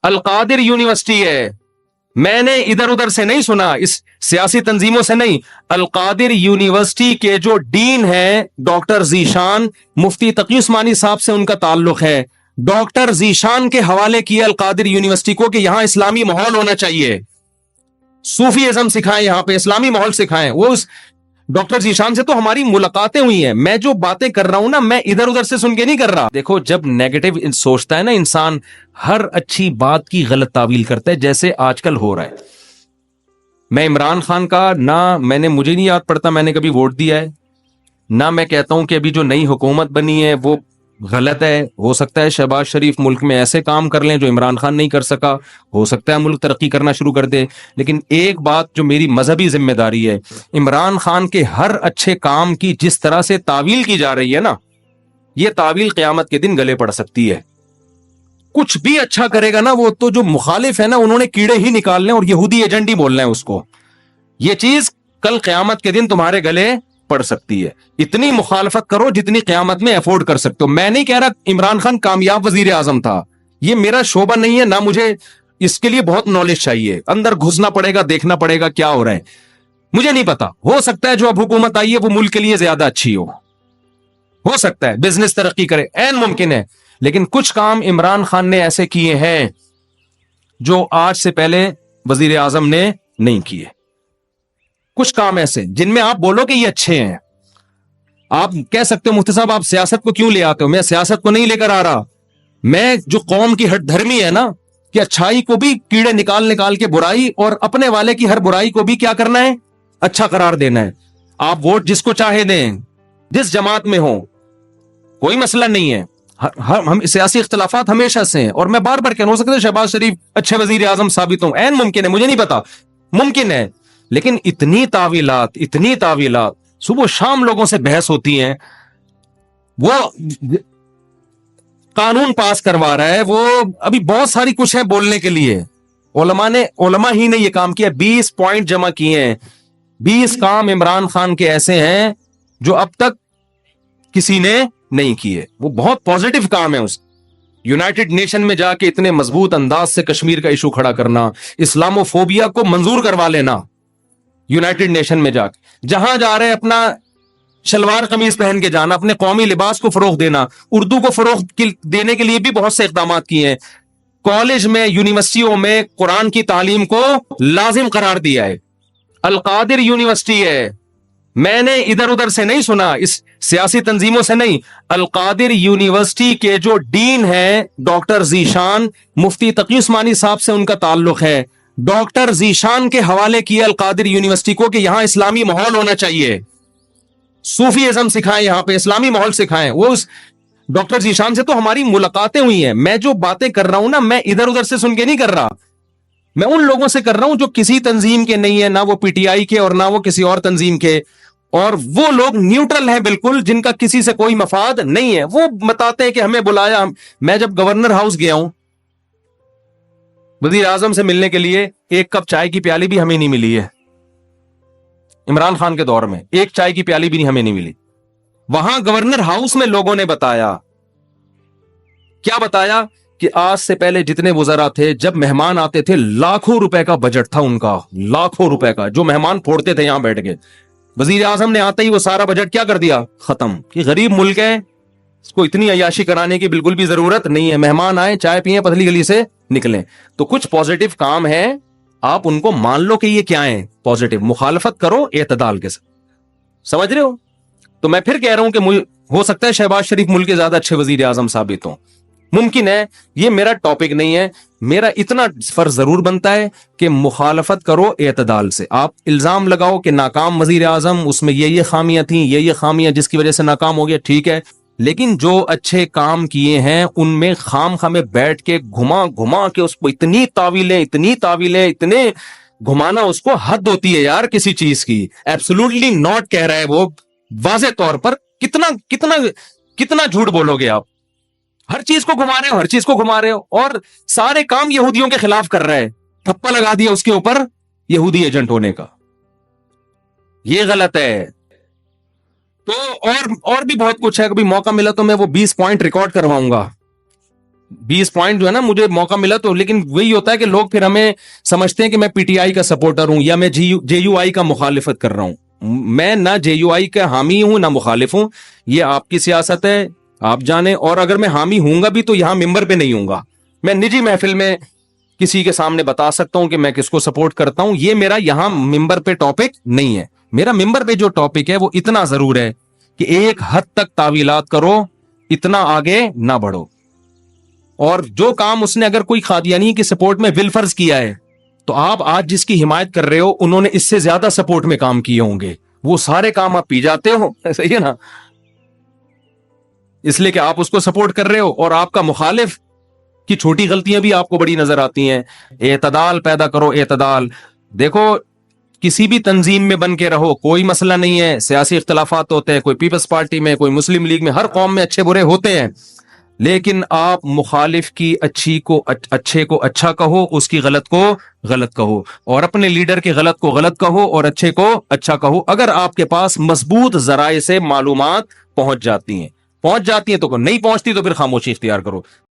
القادر university ہے، میں نے ادھر ادھر سے نہیں سنا، اس سیاسی تنظیموں سے نہیں، القادر یونیورسٹی کے جو ڈین ہیں ڈاکٹر ذیشان، مفتی تقی عثمانی صاحب سے ان کا تعلق ہے، ڈاکٹر ذیشان کے حوالے کیا القادر یونیورسٹی کو کہ یہاں اسلامی ماحول ہونا چاہیے، صوفی ازم سکھائیں، یہاں پہ اسلامی ماحول سکھائیں۔ وہ اس ڈاکٹر ذیشان سے تو ہماری ملاقاتیں ہوئی ہیں، میں جو باتیں کر رہا ہوں نا، میں ادھر ادھر سے سن کے نہیں کر رہا۔ دیکھو جب نیگیٹو سوچتا ہے نا انسان، ہر اچھی بات کی غلط تعویل کرتا ہے، جیسے آج کل ہو رہا ہے۔ میں عمران خان کا مجھے نہیں یاد پڑتا میں نے کبھی ووٹ دیا ہے، نہ میں کہتا ہوں کہ ابھی جو نئی حکومت بنی ہے وہ غلط ہے، ہو سکتا ہے شہباز شریف ملک میں ایسے کام کر لیں جو عمران خان نہیں کر سکا، ہو سکتا ہے ملک ترقی کرنا شروع کر دے، لیکن ایک بات جو میری مذہبی ذمہ داری ہے، عمران خان کے ہر اچھے کام کی جس طرح سے تعویل کی جا رہی ہے نا، یہ تعویل قیامت کے دن گلے پڑ سکتی ہے۔ کچھ بھی اچھا کرے گا نا، وہ تو جو مخالف ہے نا انہوں نے کیڑے ہی نکالنے اور یہودی ایجنٹ ہی بولنا ہے اس کو، یہ چیز کل قیامت کے دن تمہارے گلے پڑ سکتی ہے۔ اتنی مخالفت کرو جتنی قیامت میں افورڈ کر سکتے ہو۔ میں نہیں کہہ رہا عمران خان کامیاب وزیر اعظم تھا، یہ میرا شعبہ نہیں ہے، نہ مجھے اس کے لیے بہت نالج چاہیے، اندر گھسنا پڑے گا، دیکھنا پڑے گا کیا ہو رہا ہے، مجھے نہیں پتا، ہو سکتا ہے جو اب حکومت آئی ہے وہ ملک کے لیے زیادہ اچھی ہو سکتا ہے بزنس ترقی کرے، عین ممکن ہے، لیکن کچھ کام عمران خان نے ایسے کیے ہیں جو آج سے پہلے وزیر اعظم نے نہیں کیے، کچھ کام ایسے جن میں آپ بولو کہ یہ اچھے ہیں۔ آپ کہہ سکتے ہو مفتی صاحب آپ سیاست کو کیوں لے آتے ہو؟ میں سیاست کو نہیں لے کر آ رہا، میں جو قوم کی ہٹ دھرمی ہے نا کہ اچھائی کو بھی کیڑے نکال کے برائی، اور اپنے والے کی ہر برائی کو بھی کیا کرنا ہے، اچھا قرار دینا ہے۔ آپ ووٹ جس کو چاہے دیں، جس جماعت میں ہو، کوئی مسئلہ نہیں ہے، ہم سیاسی اختلافات ہمیشہ سے ہیں، اور میں بار بار کہہ، ہو سکتا ہے شہباز شریف اچھے وزیر اعظم ثابت ہوں، عین ممکن ہے، مجھے نہیں پتا، ممکن ہے، لیکن اتنی تعویلات صبح شام لوگوں سے بحث ہوتی ہیں، وہ قانون پاس کروا رہا ہے، وہ ابھی بہت ساری کچھ ہے بولنے کے لیے، علماء ہی نے یہ کام کیا، 20 پوائنٹ جمع کیے ہیں، 20 کام عمران خان کے ایسے ہیں جو اب تک کسی نے نہیں کیے، وہ بہت پازیٹو کام ہے۔ اس یونائٹڈ نیشن میں جا کے اتنے مضبوط انداز سے کشمیر کا ایشو کھڑا کرنا، اسلامو فوبیا کو منظور کروا لینا، یونائٹڈ نیشن میں جا کے جہاں جا رہے اپنا شلوار قمیض پہن کے جانا، اپنے قومی لباس کو فروغ دینا، اردو کو فروغ دینے کے لیے بھی بہت سے اقدامات کیے ہیں، کالج میں یونیورسٹیوں میں قرآن کی تعلیم کو لازم قرار دیا ہے۔ القادر یونیورسٹی ہے، میں نے ادھر ادھر سے نہیں سنا، اس سیاسی تنظیموں سے نہیں، القادر یونیورسٹی کے جو ڈین ہیں ڈاکٹر ذیشان، مفتی تقی عثمانی صاحب سے ان کا تعلق ہے، ڈاکٹر ذیشان کے حوالے کیا القادر یونیورسٹی کو کہ یہاں اسلامی ماحول ہونا چاہیے، صوفی ازم سکھائیں، یہاں پہ اسلامی ماحول سکھائیں۔ وہ اس ڈاکٹر ذیشان سے تو ہماری ملاقاتیں ہوئی ہیں، میں جو باتیں کر رہا ہوں نا، میں ادھر ادھر سے سن کے نہیں کر رہا، میں ان لوگوں سے کر رہا ہوں جو کسی تنظیم کے نہیں ہے، نہ وہ پی ٹی آئی کے اور نہ وہ کسی اور تنظیم کے، اور وہ لوگ نیوٹرل ہیں بالکل، جن کا کسی سے کوئی مفاد نہیں ہے۔ وہ بتاتے ہیں کہ ہمیں بلایا، میں جب گورنر ہاؤس گیا ہوں وزیر اعظم سے ملنے کے لیے، ایک کپ چائے کی پیالی بھی ہمیں نہیں ملی ہے، عمران خان کے دور میں ایک چائے کی پیالی بھی ہمیں نہیں ملی۔ وہاں گورنر ہاؤس میں لوگوں نے بتایا، کیا بتایا کہ آج سے پہلے جتنے وزراء تھے جب مہمان آتے تھے لاکھوں روپے کا بجٹ تھا ان کا، لاکھوں روپے کا، جو مہمان پھوڑتے تھے یہاں بیٹھ کے، وزیر اعظم نے آتے ہی وہ سارا بجٹ کیا کر دیا، ختم، کہ غریب ملک ہے، اس کو اتنی عیاشی کرانے کی بالکل بھی ضرورت نہیں ہے، مہمان آئے چائے پیئیں پتلی گلی سے نکلیں۔ تو کچھ پازیٹو کام ہیں، آپ ان کو مان لو کہ یہ کیا ہیں، پازیٹو، مخالفت کرو اعتدال کے ساتھ، سمجھ رہے ہو؟ تو میں پھر کہہ رہا ہوں کہ ہو سکتا ہے شہباز شریف ملک کے زیادہ اچھے وزیر اعظم ثابت ہوں، ممکن ہے، یہ میرا ٹاپک نہیں ہے، میرا اتنا فرض ضرور بنتا ہے کہ مخالفت کرو اعتدال سے۔ آپ الزام لگاؤ کہ ناکام وزیر اعظم، اس میں یہ خامیاں تھیں، یہ خامیاں جس کی وجہ سے ناکام ہو گیا، ٹھیک ہے، لیکن جو اچھے کام کیے ہیں ان میں خام خامے بیٹھ کے گھما کے اس کو اتنی تعویلیں اتنے گھمانا، اس کو حد ہوتی ہے یار کسی چیز کی۔ ایبسولوٹلی ناٹ کہہ رہا ہے وہ واضح طور پر، کتنا جھوٹ بولو گے آپ، ہر چیز کو گھما رہے ہو، اور سارے کام یہودیوں کے خلاف کر رہے ہیں، ٹھپا لگا دیا اس کے اوپر یہودی ایجنٹ ہونے کا، یہ غلط ہے۔ تو اور بھی بہت کچھ ہے، کبھی موقع ملا تو میں وہ 20 پوائنٹ ریکارڈ کرواؤں گا، 20 پوائنٹ جو ہے نا مجھے موقع ملا تو, لیکن وہی ہوتا ہے کہ لوگ پھر ہمیں سمجھتے ہیں کہ میں پی ٹی آئی کا سپورٹر ہوں یا میں جے یو آئی کا مخالفت کر رہا ہوں. میں نہ جے یو آئی کا حامی ہوں نہ مخالف ہوں, یہ آپ کی سیاست ہے, آپ جانیں. اور اگر میں حامی ہوں گا بھی تو یہاں ممبر پہ نہیں ہوں گا, میں نجی محفل میں کسی کے سامنے بتا سکتا ہوں کہ میں کس کو سپورٹ کرتا ہوں. یہ میرا یہاں ممبر پہ ٹاپک نہیں ہے. میرا ممبر پہ جو ٹاپک ہے وہ اتنا ضرور ہے کہ ایک حد تک تعویلات کرو, اتنا آگے نہ بڑھو. اور جو کام اس نے اگر کوئی قادیانی کی سپورٹ میں بالفرض کیا ہے تو آپ آج جس کی حمایت کر رہے ہو انہوں نے اس سے زیادہ سپورٹ میں کام کیے ہوں گے, وہ سارے کام آپ پی جاتے ہو. صحیح ہے نا, اس لیے کہ آپ اس کو سپورٹ کر رہے ہو اور آپ کا مخالف کی چھوٹی غلطیاں بھی آپ کو بڑی نظر آتی ہیں. اعتدال پیدا کرو, اعتدال. دیکھو کسی بھی تنظیم میں بن کے رہو, کوئی مسئلہ نہیں ہے, سیاسی اختلافات ہوتے ہیں, کوئی پیپلز پارٹی میں, کوئی مسلم لیگ میں, ہر قوم میں اچھے برے ہوتے ہیں, لیکن آپ مخالف کی اچھے کو اچھا کہو, اس کی غلط کو غلط کہو, اور اپنے لیڈر کے غلط کو غلط کہو اور اچھے کو اچھا کہو. اگر آپ کے پاس مضبوط ذرائع سے معلومات پہنچ جاتی ہیں تو نہیں پہنچتی تو پھر خاموشی اختیار کرو.